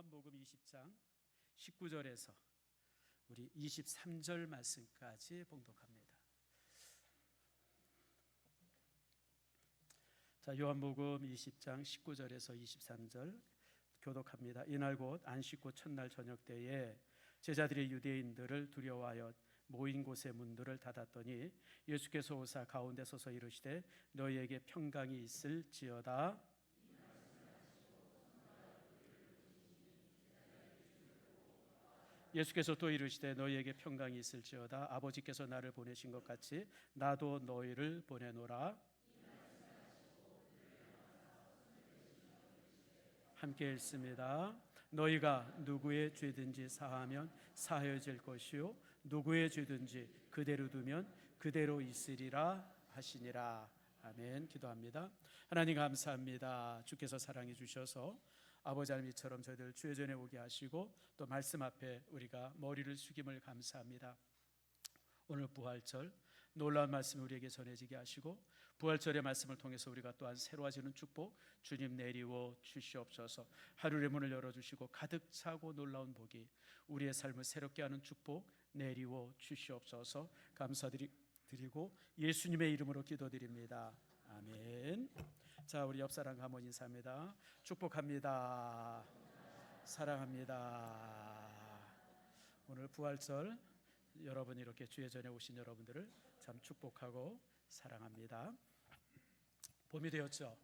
요한복음 20장 19절에서 우리 23절 말씀까지 봉독합니다. 자, 요한복음 20장 19절에서 23절 교독합니다. 이날 곧 안식구 첫날 저녁 때에 제자들이 유대인들을 두려워하여 모인 곳의 문들을 닫았더니 예수께서 오사 가운데 서서 이르시되 너희에게 평강이 있을지어다. 예수께서 또 이르시되 너희에게 평강이 있을지어다. 아버지께서 나를 보내신 것 같이 나도 너희를 보내노라. 함께 읽습니다. 너희가 누구의 죄든지 사하면 사하여질 것이요 누구의 죄든지 그대로 두면 그대로 있으리라 하시니라. 아멘. 기도합니다. 하나님 감사합니다. 주께서 사랑해 주셔서 아버지 하나님처럼 저희들 주의 전에 오게 하시고 또 말씀 앞에 우리가 머리를 숙임을 감사합니다. 오늘 부활절 놀라운 말씀 우리에게 전해지게 하시고 부활절의 말씀을 통해서 우리가 또한 새로워지는 축복 주님 내리워 주시옵소서. 하루의 문을 열어주시고 가득 차고 놀라운 복이 우리의 삶을 새롭게 하는 축복 내리워 주시옵소서. 감사드리고 예수님의 이름으로 기도드립니다. 아멘. 자, 우리 옆사람과 한번 인사합니다. 축복합니다. 사랑합니다. 오늘 부활절 여러분 이렇게 주의 전에 오신 여러분들을 참 축복하고 사랑합니다. 봄이 되었죠.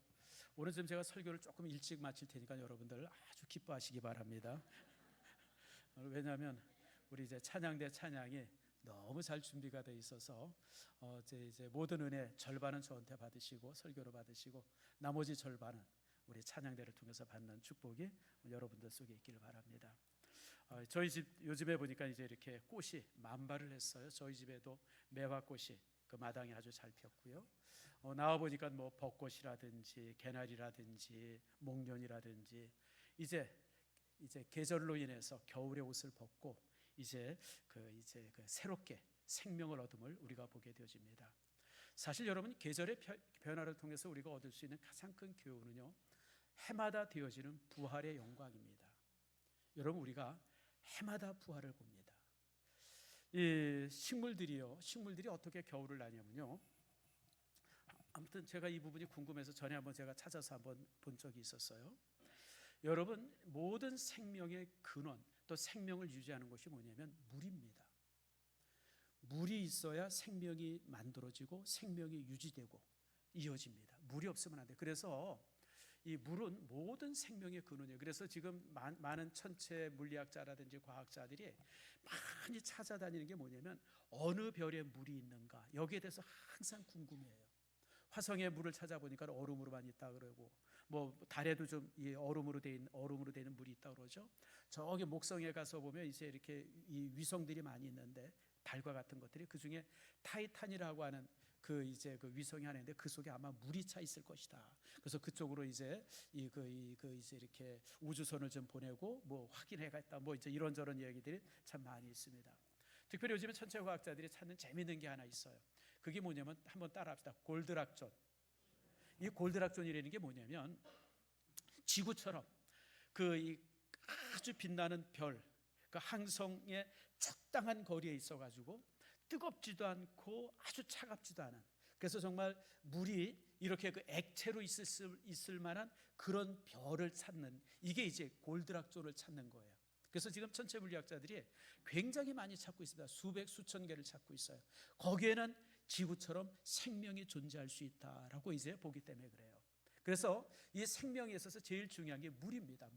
오늘쯤 제가 설교를 조금 일찍 마칠 테니까 여러분들 아주 기뻐하시기 바랍니다. 왜냐하면 우리 이제 찬양대 찬양이 너무 잘 준비가 돼 있어서 이제 모든 은혜 절반은 저한테 받으시고 설교로 받으시고 나머지 절반은 우리 찬양대를 통해서 받는 축복이 여러분들 속에 있기를 바랍니다. 저희 집 요즘에 보니까 이제 이렇게 꽃이 만발을 했어요. 저희 집에도 매화꽃이 그 마당에 아주 잘 폈고요. 나와 보니까 뭐 벚꽃이라든지 개나리라든지 목련이라든지 이제 계절로 인해서 겨울의 옷을 벗고 이제 새롭게 생명을 얻음을 우리가 보게 되어집니다. 사실 여러분 계절의 변화를 통해서 우리가 얻을 수 있는 가장 큰 교훈은요, 해마다 되어지는 부활의 영광입니다. 여러분 우리가 해마다 부활을 봅니다. 이 식물들이 어떻게 겨울을 나냐면요. 아무튼 제가 이 부분이 궁금해서 전에 한번 제가 찾아서 한번 본 적이 있었어요. 여러분 모든 생명의 근원 또 생명을 유지하는 것이 뭐냐면 물입니다. 물이 있어야 생명이 만들어지고 생명이 유지되고 이어집니다. 물이 없으면 안 돼요. 그래서 이 물은 모든 생명의 근원이에요. 그래서 지금 많은 천체 물리학자라든지 과학자들이 많이 찾아다니는 게 뭐냐면 어느 별에 물이 있는가 여기에 대해서 항상 궁금해해요. 화성에 물을 찾아보니까 얼음으로만 있다 그러고 뭐 달에도 좀 얼음으로 돼 있는 물이 있다 그러죠. 저기 목성에 가서 보면 이제 이렇게 이 위성들이 많이 있는데 달과 같은 것들이 그 중에 타이탄이라고 하는 그 위성이 하나 있는데 그 속에 아마 물이 차 있을 것이다. 그래서 그쪽으로 이제 이제 이렇게 우주선을 좀 보내고 뭐 확인해갔다. 뭐 이제 이런저런 이야기들이 참 많이 있습니다. 특별히 요즘에 천체 과학자들이 찾는 재미있는 게 하나 있어요. 그게 뭐냐면 한번 따라합시다. 골드락존. 이 골드락존이라는 게 뭐냐면 지구처럼 아주 빛나는 별, 그 항성의 적당한 거리에 있어가지고 뜨겁지도 않고 아주 차갑지도 않은, 그래서 정말 물이 이렇게 그 액체로 있을 만한 그런 별을 찾는, 이게 이제 골드락존을 찾는 거예요. 그래서 지금 천체 물리학자들이 굉장히 많이 찾고 있습니다. 수천 개를 찾고 있어요. 거기에는 지구처럼 생명이 존재할 수 있다라고 이제 보기 때문에 그래요. 그래서 이 생명에 있어서 제일 중요한 게 물입니다.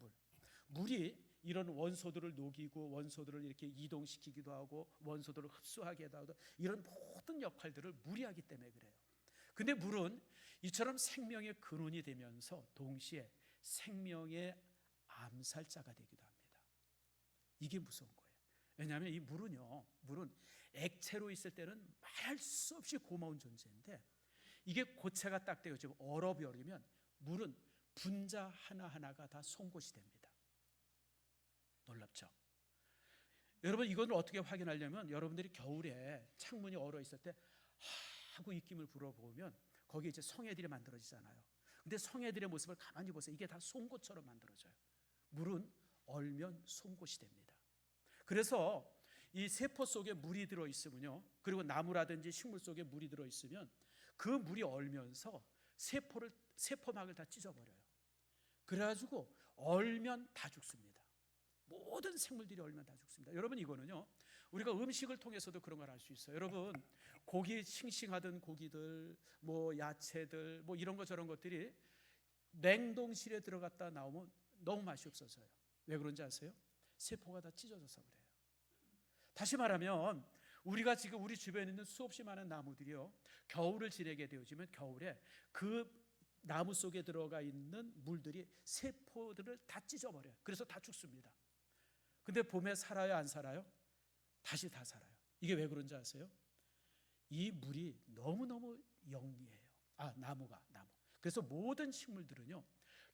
물이 이런 원소들을 녹이고 원소들을 이렇게 이동시키기도 하고 원소들을 흡수하기도 하고 이런 모든 역할들을 물이 하기 때문에 그래요. 근데 물은 이처럼 생명의 근원이 되면서 동시에 생명의 암살자가 되기도 합니다. 이게 무서운 거예요. 왜냐하면 이 물은 액체로 있을 때는 말할 수 없이 고마운 존재인데 이게 고체가 딱 되어지고 얼어버리면 물은 분자 하나하나가 다 송곳이 됩니다. 놀랍죠? 여러분 이걸 어떻게 확인하려면 여러분들이 겨울에 창문이 얼어 있을 때 하고 입김을 불어보면 거기에 이제 성애들이 만들어지잖아요. 근데 성애들의 모습을 가만히 보세요. 이게 다 송곳처럼 만들어져요. 물은 얼면 송곳이 됩니다. 그래서 이 세포 속에 물이 들어있으면요, 그리고 나무라든지 식물 속에 물이 들어있으면 그 물이 얼면서 세포막을 다 찢어버려요. 그래가지고 얼면 다 죽습니다. 모든 생물들이 얼면 다 죽습니다. 여러분, 이거는요, 우리가 음식을 통해서도 그런 걸 알 수 있어요. 여러분, 고기, 싱싱하던 고기들, 뭐 야채들, 뭐 이런 것 저런 것들이 냉동실에 들어갔다 나오면 너무 맛이 없어져요. 왜 그런지 아세요? 세포가 다 찢어져서 그래요. 다시 말하면 우리가 지금 우리 주변에 있는 수없이 많은 나무들이요, 겨울을 지내게 되어지면 겨울에 그 나무 속에 들어가 있는 물들이 세포들을 다 찢어버려요. 그래서 다 죽습니다. 근데 봄에 살아요, 안 살아요? 다시 다 살아요. 이게 왜 그런지 아세요? 이 물이 너무너무 영리해요. 나무. 그래서 모든 식물들은요,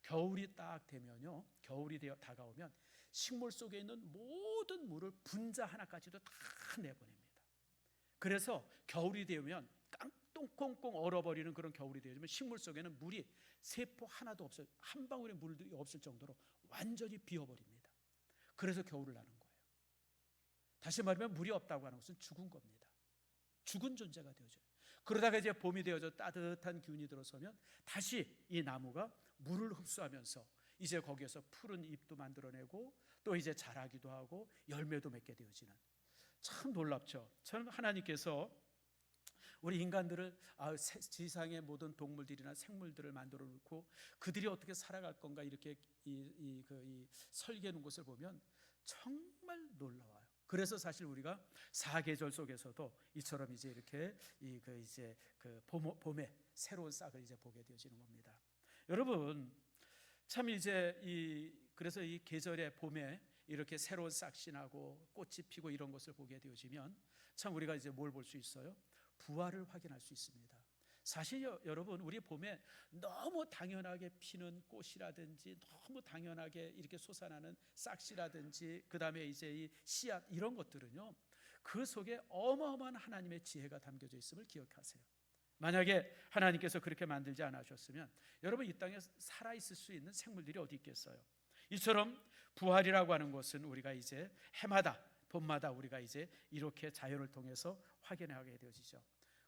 겨울이 딱 되면요, 겨울이 다가오면 식물 속에 있는 모든 물을 분자 하나까지도 다 내보냅니다. 그래서 겨울이 되면 꽁꽁꽁 얼어버리는 그런 겨울이 되면 식물 속에는 물이 세포 하나도 없어요. 한 방울의 물도 없을 정도로 완전히 비어버립니다. 그래서 겨울을 나는 거예요. 다시 말하면 물이 없다고 하는 것은 죽은 겁니다. 죽은 존재가 되어져요. 그러다가 이제 봄이 되어져 따뜻한 기운이 들어서면 다시 이 나무가 물을 흡수하면서 이제 거기에서 푸른 잎도 만들어내고 또 이제 자라기도 하고 열매도 맺게 되어지는, 참 놀랍죠. 참 하나님께서 우리 인간들을 지상의 모든 동물들이나 생물들을 만들어 놓고 그들이 어떻게 살아갈 건가 이렇게 설계해 놓은 것을 보면 정말 놀라워요. 그래서 사실 우리가 사계절 속에서도 이처럼 이제 이렇게 봄에 새로운 싹을 이제 보게 되어지는 겁니다. 여러분, 참 이제 그래서 이 계절의 봄에 이렇게 새로운 싹이 나고 꽃이 피고 이런 것을 보게 되어지면 참 우리가 이제 뭘 볼 수 있어요? 부활을 확인할 수 있습니다. 사실 여러분, 우리 봄에 너무 당연하게 피는 꽃이라든지 너무 당연하게 이렇게 솟아나는 싹이라든지 그 다음에 이제 이 씨앗 이런 것들은요, 그 속에 어마어마한 하나님의 지혜가 담겨져 있음을 기억하세요. 만약에 하나님께서 그렇게 만들지 않으셨으면 여러분, 이 땅에 살아있을 수 있는 생물들이 어디 있겠어요? 이처럼 부활이라고 하는 것은 우리가 이제 해마다 봄마다 우리가 이제 이렇게 자연을 통해서 확인하게 되어지죠.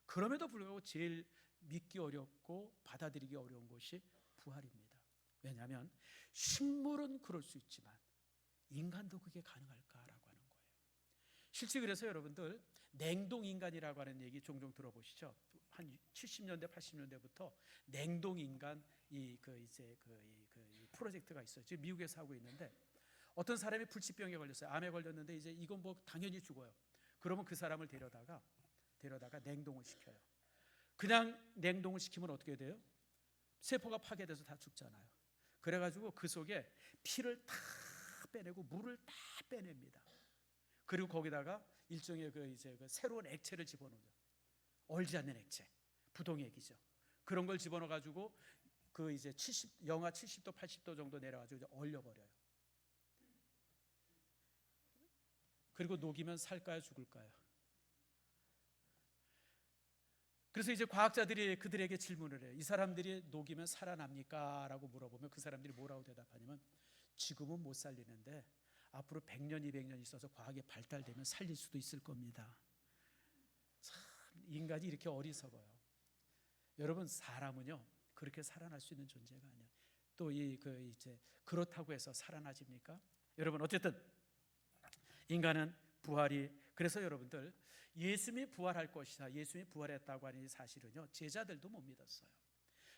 그럼에도 불구하고 제일 믿기 어렵고 받아들이기 어려운 것이 부활입니다. 왜냐하면 식물은 그럴 수 있지만 인간도 그게 가능할까라고 하는 거예요. 실제 그래서 여러분들 냉동인간이라고 하는 얘기 종종 들어보시죠. 한 70년대 80년대부터 냉동인간 이 프로젝트가 있어요. 지금 미국에서 하고 있는데, 어떤 사람이 불치병에 걸렸어요. 암에 걸렸는데 이제 이건 뭐 당연히 죽어요. 그러면 그 사람을 데려다가 냉동을 시켜요. 그냥 냉동을 시키면 어떻게 돼요? 세포가 파괴돼서 다 죽잖아요. 그래가지고 그 속에 피를 다 빼내고 물을 다 빼냅니다. 그리고 거기다가 일종의 그 새로운 액체를 집어넣어요. 얼지 않는 액체, 부동액이죠. 그런 걸 집어넣어가지고 그 이제 영하 70도 80도 정도 내려가지고 이제 얼려버려요. 그리고 녹이면 살까요, 죽을까요? 그래서 이제 과학자들이 그들에게 질문을 해요. 이 사람들이 녹이면 살아납니까? 라고 물어보면 그 사람들이 뭐라고 대답하냐면, 지금은 못 살리는데 앞으로 100년, 200년 있어서 과학이 발달되면 살릴 수도 있을 겁니다. 참 인간이 이렇게 어리석어요. 여러분, 사람은요 그렇게 살아날 수 있는 존재가 아니에요. 또 그렇다고 해서 살아나집니까? 여러분, 어쨌든 인간은 부활이, 그래서 여러분들 예수님이 부활할 것이다, 예수님이 부활했다고 하는 이 사실은요, 제자들도 못 믿었어요.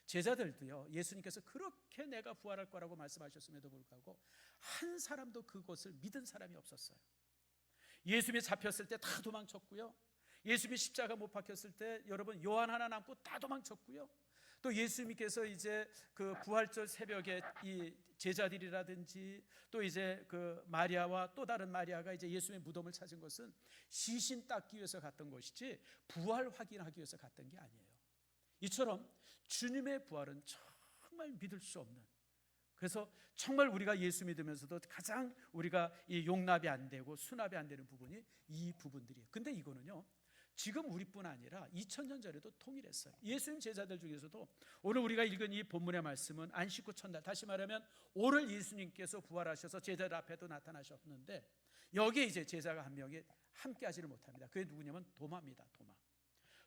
제자들도요, 예수님께서 그렇게 내가 부활할 거라고 말씀하셨음에도 불구하고 한 사람도 그것을 믿은 사람이 없었어요. 예수님이 잡혔을 때 다 도망쳤고요, 예수님이 십자가 못 박혔을 때 여러분 요한 하나 남고 다 도망쳤고요, 또 예수님께서 이제 그 부활절 새벽에 이 제자들이라든지 또 이제 그 마리아와 또 다른 마리아가 이제 예수님의 무덤을 찾은 것은 시신 닦기 위해서 갔던 것이지 부활 확인하기 위해서 갔던 게 아니에요. 이처럼 주님의 부활은 정말 믿을 수 없는, 그래서 정말 우리가 예수 믿으면서도 가장 우리가 이 용납이 안 되고 수납이 안 되는 부분이 이 부분들이에요. 근데 이거는요 지금 우리뿐 아니라 2000년 전에도 통일했어요. 예수님 제자들 중에서도 오늘 우리가 읽은 이 본문의 말씀은 안식 후 첫날, 다시 말하면 오늘 예수님께서 부활하셔서 제자들 앞에도 나타나셨는데 여기에 이제 제자가 한 명이 함께 하지를 못합니다. 그게 누구냐면 도마입니다.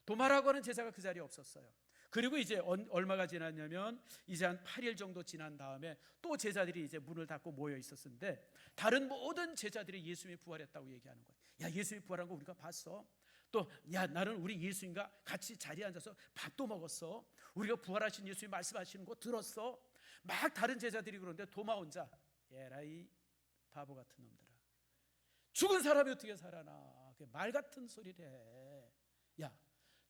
도마라고 하는 제자가 그 자리에 없었어요. 그리고 이제 얼마가 지났냐면 이제 한 8일 정도 지난 다음에 또 제자들이 이제 문을 닫고 모여 있었는데 다른 모든 제자들이 예수님이 부활했다고 얘기하는 거예요. 야, 예수님이 부활한 거 우리가 봤어. 또 야, 나는 우리 예수님과 같이 자리에 앉아서 밥도 먹었어. 우리가 부활하신 예수님 말씀하시는 거 들었어. 막 다른 제자들이 그러는데 도마 혼자 에라이 바보 같은 놈들아, 죽은 사람이 어떻게 살아나? 말 같은 소리를 해. 야,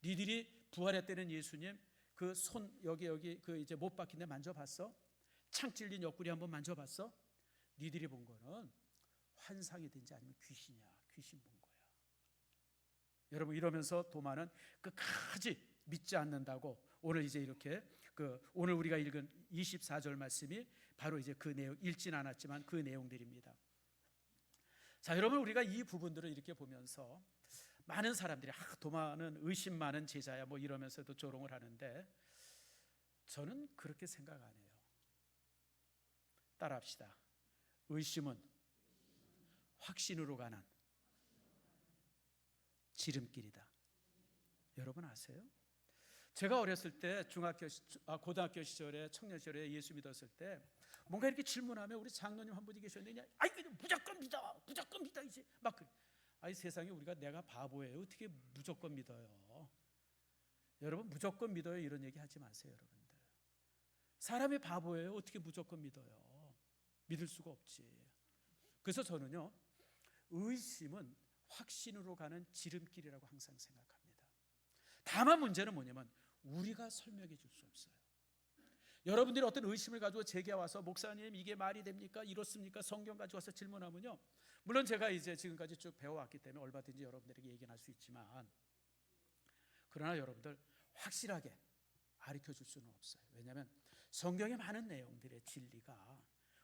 니들이 부활했다는 예수님 그 손 여기 그 이제 못 박힌 데 만져봤어? 창 찔린 옆구리 한번 만져봤어? 니들이 본 거는 환상이든지 아니면 귀신이야. 귀신 본 거야. 여러분, 이러면서 도마는 끝까지 믿지 않는다고 오늘 이제 이렇게 오늘 우리가 읽은 24절 말씀이 바로 이제 그 내용, 읽진 않았지만 그 내용들입니다. 자, 여러분, 우리가 이 부분들을 이렇게 보면서 많은 사람들이 도마는 의심 많은 제자야 뭐 이러면서도 조롱을 하는데 저는 그렇게 생각 안 해요. 따라합시다. 의심은 확신으로 가는 지름길이다. 여러분 아세요? 제가 어렸을 때 고등학교 시절에 청년 시절에 예수 믿었을 때 뭔가 이렇게 질문하면 우리 장로님 한 분이 계셨는데 아이 무조건 믿어 이제 막 그래. 아이 세상에 우리가 내가 바보예요. 어떻게 무조건 믿어요? 여러분, 무조건 믿어요 이런 얘기 하지 마세요. 여러분들, 사람이 바보예요. 어떻게 무조건 믿어요? 믿을 수가 없지. 그래서 저는요, 의심은 확신으로 가는 지름길이라고 항상 생각합니다. 다만 문제는 뭐냐면 우리가 설명해 줄 수 없어요. 여러분들이 어떤 의심을 가지고 제게 와서 목사님 이게 말이 됩니까? 이렇습니까? 성경 가지고 와서 질문하면요, 물론 제가 이제 지금까지 쭉 배워왔기 때문에 얼마든지 여러분들에게 얘기할 수 있지만 그러나 여러분들 확실하게 가르쳐 줄 수는 없어요. 왜냐하면 성경의 많은 내용들의 진리가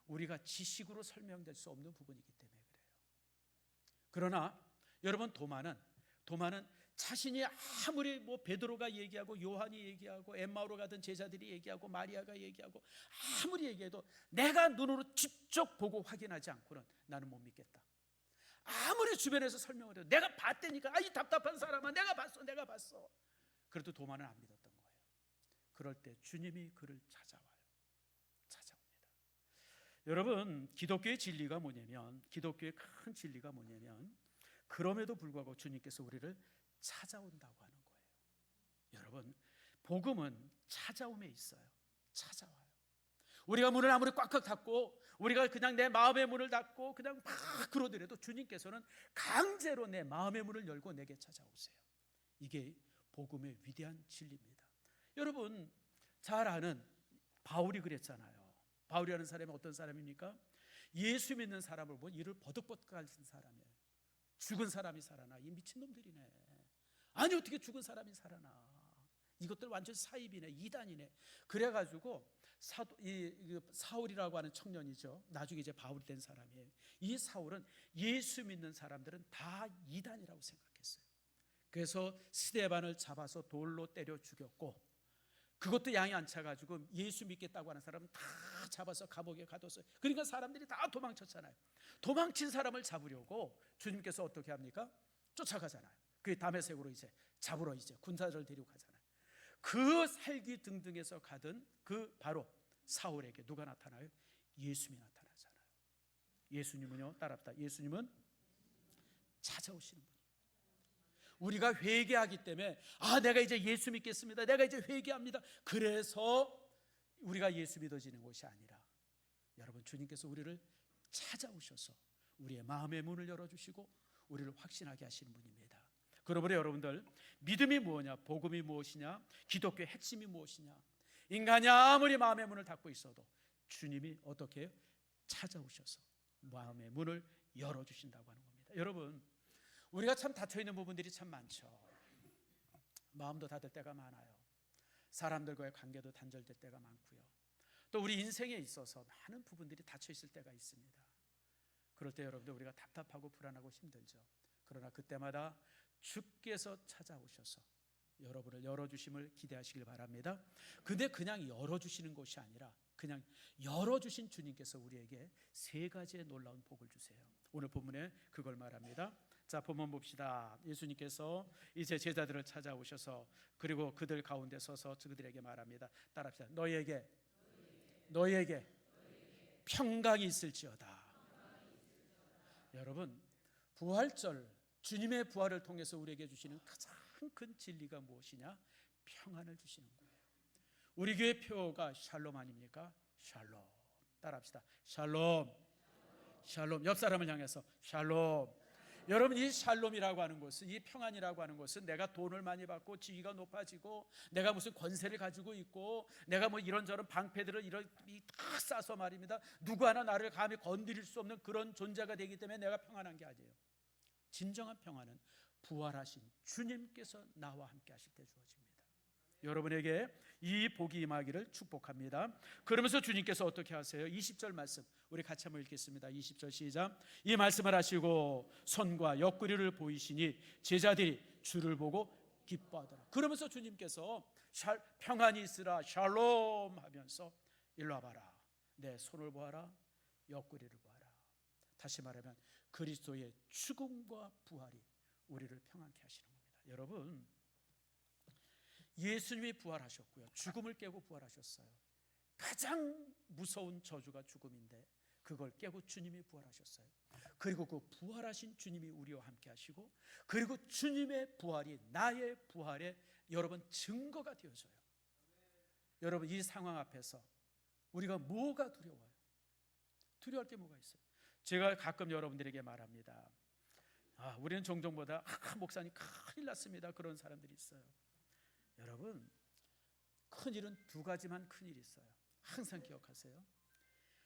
우리가 지식으로 설명될 수 없는 부분이기 때문에 그래요. 그러나 여러분, 도마는 자신이 아무리 뭐 베드로가 얘기하고 요한이 얘기하고 엠마오로 가던 제자들이 얘기하고 마리아가 얘기하고 아무리 얘기해도 내가 눈으로 직접 보고 확인하지 않고는 나는 못 믿겠다. 아무리 주변에서 설명을 해도 내가 봤다니까, 이 답답한 사람아, 내가 봤어. 그래도 도마는 안 믿었던 거예요. 그럴 때 주님이 그를 찾아옵니다. 여러분, 기독교의 진리가 뭐냐면, 기독교의 큰 진리가 뭐냐면 그럼에도 불구하고 주님께서 우리를 찾아온다고 하는 거예요. 여러분, 복음은 찾아옴에 있어요. 찾아와요. 우리가 문을 아무리 꽉꽉 닫고 우리가 그냥 내 마음의 문을 닫고 그냥 막 그러더라도 주님께서는 강제로 내 마음의 문을 열고 내게 찾아오세요. 이게 복음의 위대한 진리입니다. 여러분, 잘 아는 바울이 그랬잖아요. 바울이라는 사람이 어떤 사람입니까? 예수 믿는 사람을 보면 이를 버득버득 가진 사람이에요. 죽은 사람이 살아나. 이 미친놈들이네. 아니 어떻게 죽은 사람이 살아나. 이것들 완전 사입이네, 이단이네. 그래가지고 사울이라고 하는 청년이죠. 나중에 이제 바울이 된 사람이에요. 이 사울은 예수 믿는 사람들은 다 이단이라고 생각했어요. 그래서 스데반을 잡아서 돌로 때려 죽였고, 그것도 양이 안 차가지고 예수 믿겠다고 하는 사람은 다 잡아서 감옥에 가뒀어요. 그러니까 사람들이 다 도망쳤잖아요. 도망친 사람을 잡으려고 주님께서 어떻게 합니까? 쫓아가잖아요. 그 다메섹으로 이제 잡으러 이제 군사를 데리고 가잖아요. 그 살기 등등에서 가던 그 바로 사울에게 누가 나타나요? 예수님이 나타나잖아요. 예수님은요, 따라합시다. 예수님은 찾아오시는 분이에요. 우리가 회개하기 때문에 내가 이제 예수 믿겠습니다, 내가 이제 회개합니다, 그래서 우리가 예수 믿어지는 것이 아니라 여러분, 주님께서 우리를 찾아오셔서 우리의 마음의 문을 열어주시고 우리를 확신하게 하시는 분입니다. 그러므로 여러분들, 믿음이 무엇이냐, 복음이 무엇이냐, 기독교의 핵심이 무엇이냐, 인간이 아무리 마음의 문을 닫고 있어도 주님이 어떻게 해요? 찾아오셔서 마음의 문을 열어주신다고 하는 겁니다. 여러분, 우리가 참 닫혀있는 부분들이 참 많죠. 마음도 닫을 때가 많아요. 사람들과의 관계도 단절될 때가 많고요. 또 우리 인생에 있어서 많은 부분들이 닫혀있을 때가 있습니다. 그럴 때 여러분들, 우리가 답답하고 불안하고 힘들죠. 그러나 그때마다 주께서 찾아오셔서 여러분을 열어주심을 기대하시길 바랍니다. 근데 그냥 열어주시는 것이 아니라 그냥 열어주신 주님께서 우리에게 세 가지의 놀라운 복을 주세요. 오늘 본문에 그걸 말합니다. 자, 본문 봅시다. 예수님께서 이제 제자들을 찾아오셔서 그리고 그들 가운데 서서 그들에게 말합니다. 따라합시다. 너희에게 평강이 있을지어다. 여러분, 부활절 주님의 부활을 통해서 우리에게 주시는 가장 큰 진리가 무엇이냐? 평안을 주시는 거예요. 우리 교회 표어가 샬롬 아닙니까? 샬롬. 따라합시다. 샬롬. 샬롬. 옆 사람을 향해서 샬롬. 여러분, 이 샬롬이라고 하는 것은, 이 평안이라고 하는 것은 내가 돈을 많이 받고 지위가 높아지고 내가 무슨 권세를 가지고 있고 내가 뭐 이런저런 방패들을 이렇게 다 싸서 말입니다, 누구 하나 나를 감히 건드릴 수 없는 그런 존재가 되기 때문에 내가 평안한 게 아니에요. 진정한 평안은 부활하신 주님께서 나와 함께 하실 때 주어집니다. 여러분에게 이 복이 임하기를 축복합니다. 그러면서 주님께서 어떻게 하세요? 20절 말씀 우리 같이 한번 읽겠습니다. 20절 시작. 이 말씀을 하시고 손과 옆구리를 보이시니 제자들이 주를 보고 기뻐하더라. 그러면서 주님께서 평안이 있으라 샬롬 하면서 일로 와봐라, 내 손을 보아라, 옆구리를 보아라. 다시 말하면 그리스도의 죽음과 부활이 우리를 평안케 하시는 겁니다. 여러분, 예수님이 부활하셨고요, 죽음을 깨고 부활하셨어요. 가장 무서운 저주가 죽음인데 그걸 깨고 주님이 부활하셨어요. 그리고 그 부활하신 주님이 우리와 함께 하시고, 그리고 주님의 부활이 나의 부활의 여러분 증거가 되어져요. 여러분, 이 상황 앞에서 우리가 뭐가 두려워요? 두려워할 게 뭐가 있어요? 제가 가끔 여러분들에게 말합니다. 우리는 종종보다 목사님 큰일 났습니다, 그런 사람들이 있어요. 여러분, 큰일은 두 가지만 큰일이 있어요. 항상 기억하세요.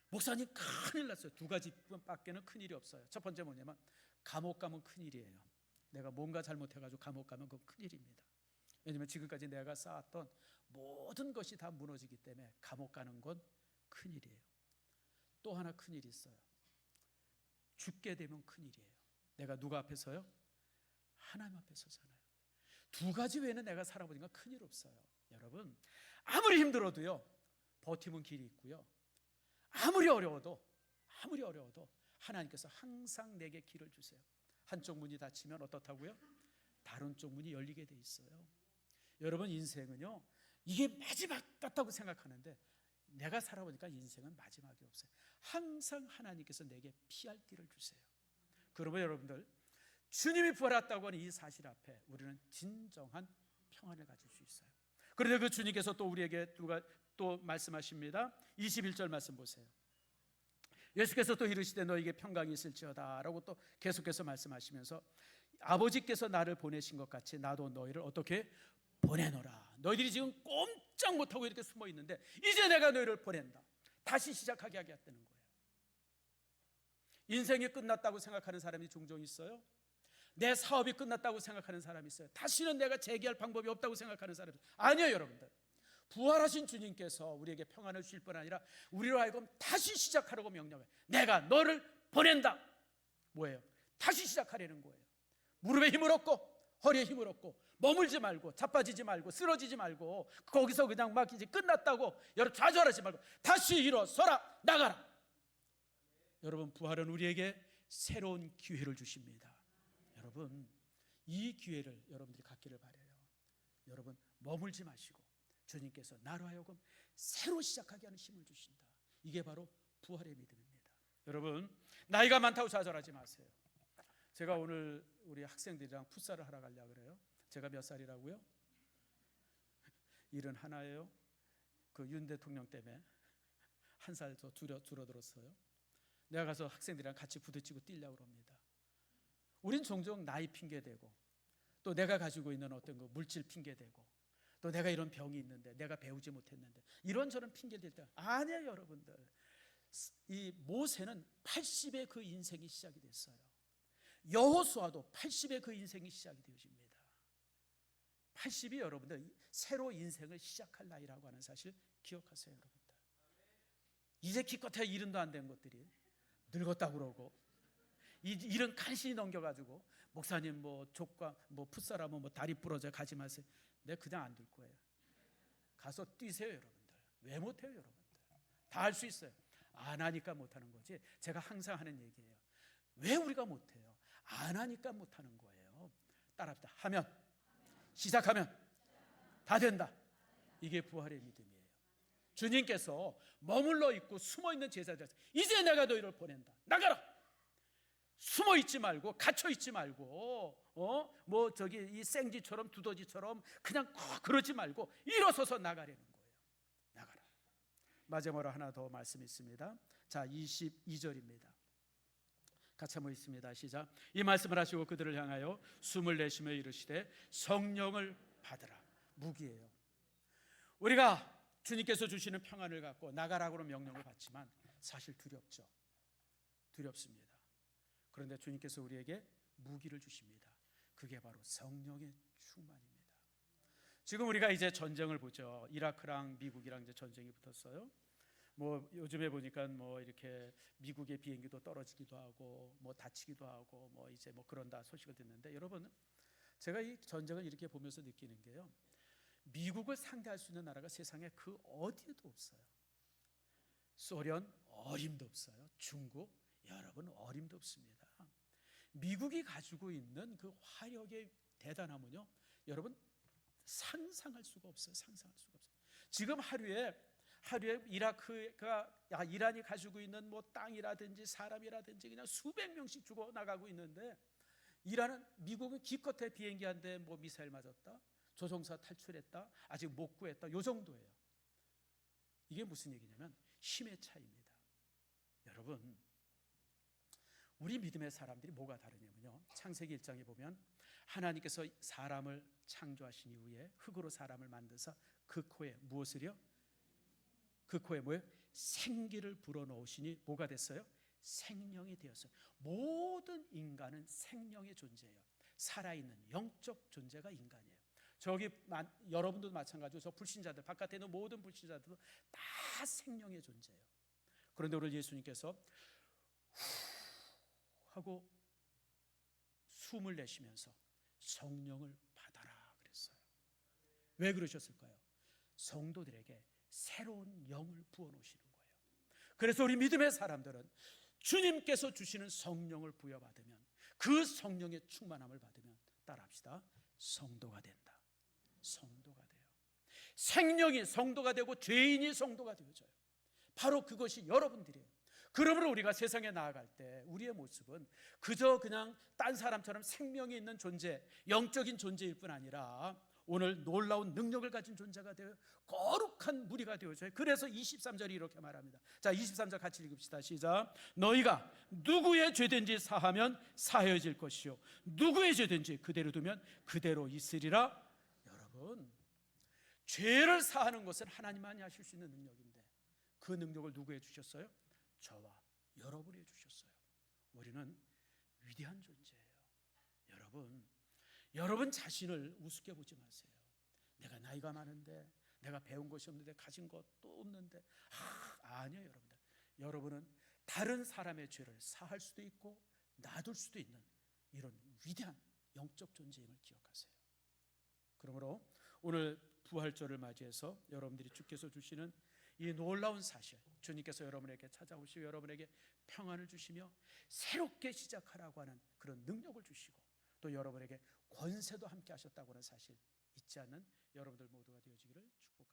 목사님 큰일 났어요. 두 가지밖에는 큰일이 없어요. 첫 번째 뭐냐면 감옥 가면 큰일이에요. 내가 뭔가 잘못해가지고 감옥 가면 그건 큰일입니다. 왜냐하면 지금까지 내가 쌓았던 모든 것이 다 무너지기 때문에 감옥 가는 건 큰일이에요. 또 하나 큰일이 있어요. 죽게 되면 큰일이에요. 내가 누가 앞에 서요? 하나님 앞에 서잖아요. 두 가지 외에는 내가 살아보니까 큰일 없어요. 여러분, 아무리 힘들어도요 버티면 길이 있고요, 아무리 어려워도 하나님께서 항상 내게 길을 주세요. 한쪽 문이 닫히면 어떻다고요? 다른 쪽 문이 열리게 돼 있어요. 여러분, 인생은요 이게 마지막 같다고 생각하는데 내가 살아보니까 인생은 마지막이 없어요. 항상 하나님께서 내게 피할 길을 주세요. 그러면 여러분들, 주님이 부활했다고 하는 이 사실 앞에 우리는 진정한 평안을 가질 수 있어요. 그런데 그 주님께서 또 우리에게 또 말씀하십니다. 21절 말씀 보세요. 예수께서 또 이르시되 너에게 평강이 있을지어다 라고 또 계속해서 말씀하시면서 아버지께서 나를 보내신 것 같이 나도 너희를 어떻게 보내노라. 너희들이 지금 꼼짝 못하고 이렇게 숨어 있는데 이제 내가 너희를 보낸다. 다시 시작하게 하겠다는 거예요. 인생이 끝났다고 생각하는 사람이 종종 있어요. 내 사업이 끝났다고 생각하는 사람이 있어요. 다시는 내가 재기할 방법이 없다고 생각하는 사람이 있어요. 아니에요. 여러분들, 부활하신 주님께서 우리에게 평안을 주실 뿐 아니라 우리로 하여금 다시 시작하라고 명령해요. 내가 너를 보낸다. 뭐예요? 다시 시작하려는 거예요. 무릎에 힘을 얻고 허리에 힘을 얻고 머물지 말고 자빠지지 말고 쓰러지지 말고 거기서 그냥 막 이제 끝났다고 여러분 좌절하지 말고 다시 일어서라, 나가라. 여러분, 부활은 우리에게 새로운 기회를 주십니다. 여러분, 이 기회를 여러분들이 갖기를 바라요. 여러분, 머물지 마시고 주님께서 나로 하여금 새로 시작하게 하는 힘을 주신다. 이게 바로 부활의 믿음입니다. 여러분, 나이가 많다고 좌절하지 마세요. 제가 오늘 우리 학생들이랑 풋살을 하러 가려고 그래요. 제가 몇 살이라고요? 71예요. 그 윤 대통령 때문에 한 살 더 줄어들었어요. 내가 가서 학생들이랑 같이 부딪히고 뛰려고 합니다. 우린 종종 나이 핑계대고 또 내가 가지고 있는 어떤 그 물질 핑계대고 또 내가 이런 병이 있는데 내가 배우지 못했는데 이런저런 핑계댈 때 아니에요. 여러분들, 이 모세는 80에 그 인생이 시작이 됐어요. 여호수아도 80에 그 인생이 시작이 되어집니다. 80이 여러분들 새로 인생을 시작할 나이라고 하는 사실 기억하세요. 여러분들, 이제 기껏해야 70도 안 된 것들이 늙었다고 그러고 일은 간신히 넘겨가지고 목사님 뭐 족과 뭐 풋살하면 뭐 다리 부러져 가지 마세요. 내가 그냥 안 둘 거예요. 가서 뛰세요 여러분들. 왜 못해요 여러분들? 다 할 수 있어요. 안 하니까 못하는 거지. 제가 항상 하는 얘기예요. 왜 우리가 못해요? 안 하니까 못하는 거예요. 따라합시다. 하면, 시작하면 다 된다. 이게 부활의 믿음이에요. 주님께서 머물러 있고 숨어 있는 제자들, 이제 내가 너희를 보낸다. 나가라. 숨어 있지 말고 갇혀 있지 말고 뭐 저기 이 생쥐처럼 두더지처럼 그냥 그러지 말고 일어서서 나가려는 거예요. 나가라. 마지막으로 하나 더 말씀이 있습니다. 자, 22절입니다. 같이 한번 있습니다. 시작. 이 말씀을 하시고 그들을 향하여 숨을 내쉬며 이르시되 성령을 받으라. 무기예요. 우리가 주님께서 주시는 평안을 갖고 나가라고 명령을 받지만 사실 두렵죠. 두렵습니다. 그런데 주님께서 우리에게 무기를 주십니다. 그게 바로 성령의 충만입니다. 지금 우리가 이제 전쟁을 보죠. 이라크랑 미국이랑 이제 전쟁이 붙었어요. 뭐 요즘에 보니까 뭐 이렇게 미국의 비행기도 떨어지기도 하고 뭐 다치기도 하고 뭐 이제 뭐 그런다 소식을 듣는데, 여러분 제가 이 전쟁을 이렇게 보면서 느끼는 게요, 미국을 상대할 수 있는 나라가 세상에 그 어디에도 없어요. 소련 어림도 없어요. 중국 여러분 어림도 없습니다. 미국이 가지고 있는 그 화력의 대단함은요, 여러분 상상할 수가 없어요. 상상할 수가 없어요. 지금 하루에 이란이 가지고 있는 뭐 땅이라든지 사람이라든지 그냥 수백 명씩 죽어 나가고 있는데, 미국은 기껏해 비행기 한 대 뭐 미사일 맞았다, 조종사 탈출했다, 아직 못 구했다, 요 정도예요. 이게 무슨 얘기냐면 힘의 차이입니다. 여러분, 우리 믿음의 사람들이 뭐가 다르냐면요, 창세기 1장에 보면 하나님께서 사람을 창조하신 이후에 흙으로 사람을 만드사 그 코에 무엇을요? 그 코에 뭐예요? 생기를 불어넣으시니 뭐가 됐어요? 생명이 되었어요. 모든 인간은 생명의 존재예요. 살아있는 영적 존재가 인간이에요. 저기 여러분도 마찬가지고 저 불신자들, 바깥에 있는 모든 불신자들도 다 생명의 존재예요. 그런데 오늘 예수님께서 후 하고 숨을 내쉬면서 성령을 받아라 그랬어요. 왜 그러셨을까요? 성도들에게 새로운 영을 부어놓으시는 거예요. 그래서 우리 믿음의 사람들은 주님께서 주시는 성령을 부여받으면, 그 성령의 충만함을 받으면, 따라합시다, 성도가 된다. 성도가 돼요. 생명이 성도가 되고 죄인이 성도가 되어져요. 바로 그것이 여러분들이에요. 그러므로 우리가 세상에 나아갈 때 우리의 모습은 그저 그냥 딴 사람처럼 생명이 있는 존재, 영적인 존재일 뿐 아니라 오늘 놀라운 능력을 가진 존재가 되어 거룩한 무리가 되어져요. 그래서 23절이 이렇게 말합니다. 자, 23절 같이 읽읍시다. 시작. 너희가 누구의 죄든지 사하면 사해질 것이요 누구의 죄든지 그대로 두면 그대로 있으리라. 여러분, 죄를 사하는 것은 하나님만이 하실 수 있는 능력인데 그 능력을 누구에 주셨어요? 저와 여러분이 주셨어요. 우리는 위대한 존재예요. 여러분 자신을 우습게 보지 마세요. 내가 나이가 많은데, 내가 배운 것이 없는데, 가진 것도 없는데, 아니에요. 여러분들, 여러분은 다른 사람의 죄를 사할 수도 있고 놔둘 수도 있는 이런 위대한 영적 존재임을 기억하세요. 그러므로 오늘 부활절을 맞이해서 여러분들이 주께서 주시는 이 놀라운 사실, 주님께서 여러분에게 찾아오시고 여러분에게 평안을 주시며 새롭게 시작하라고 하는 그런 능력을 주시고 또 여러분에게 권세도 함께 하셨다고 하는 사실 잊지 않는 여러분들 모두가 되어지기를 축복합니다.